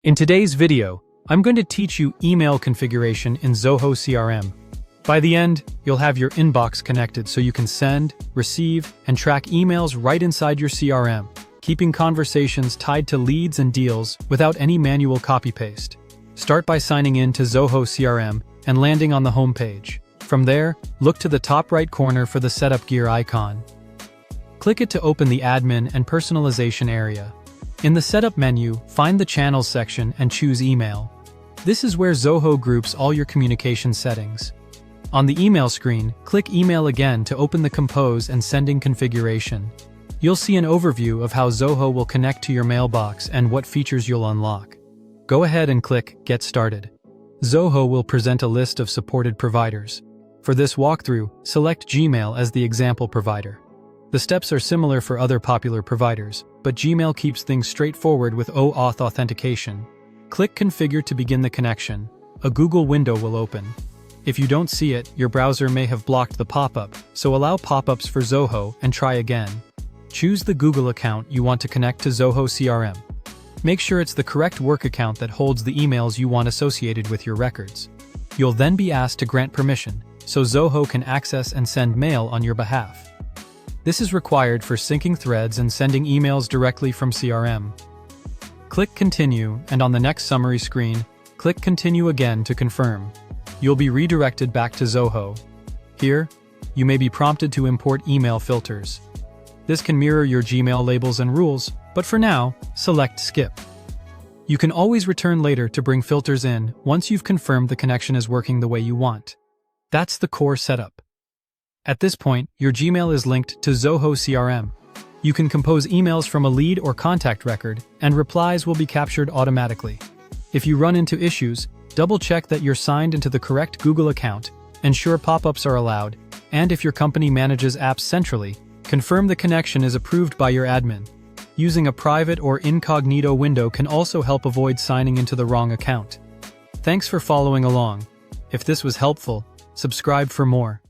In today's video, I'm going to teach you email configuration in Zoho CRM. By the end, you'll have your inbox connected so you can send, receive, and track emails right inside your CRM, keeping conversations tied to leads and deals without any manual copy-paste. Start by signing in to Zoho CRM and landing on the home page. From there, look to the top right corner for the Setup Gear icon. Click it to open the Admin and Personalization area. In the Setup menu, find the Channels section and choose Email. This is where Zoho groups all your communication settings. On the email screen, click Email again to open the Compose and Sending configuration. You'll see an overview of how Zoho will connect to your mailbox and what features you'll unlock. Go ahead and click Get Started. Zoho will present a list of supported providers. For this walkthrough, select Gmail as the example provider. The steps are similar for other popular providers, but Gmail keeps things straightforward with OAuth authentication. Click Configure to begin the connection. A Google window will open. If you don't see it, your browser may have blocked the pop-up, so allow pop-ups for Zoho and try again. Choose the Google account you want to connect to Zoho CRM. Make sure it's the correct work account that holds the emails you want associated with your records. You'll then be asked to grant permission, so Zoho can access and send mail on your behalf. This is required for syncing threads and sending emails directly from CRM. Click Continue, and on the next summary screen, click Continue again to confirm. You'll be redirected back to Zoho. Here, you may be prompted to import email filters. This can mirror your Gmail labels and rules, but for now, select Skip. You can always return later to bring filters in once you've confirmed the connection is working the way you want. That's the core setup. At this point, your Gmail is linked to Zoho CRM. You can compose emails from a lead or contact record, and replies will be captured automatically. If you run into issues, double-check that you're signed into the correct Google account, ensure pop-ups are allowed, and if your company manages apps centrally, confirm the connection is approved by your admin. Using a private or incognito window can also help avoid signing into the wrong account. Thanks for following along. If this was helpful, subscribe for more.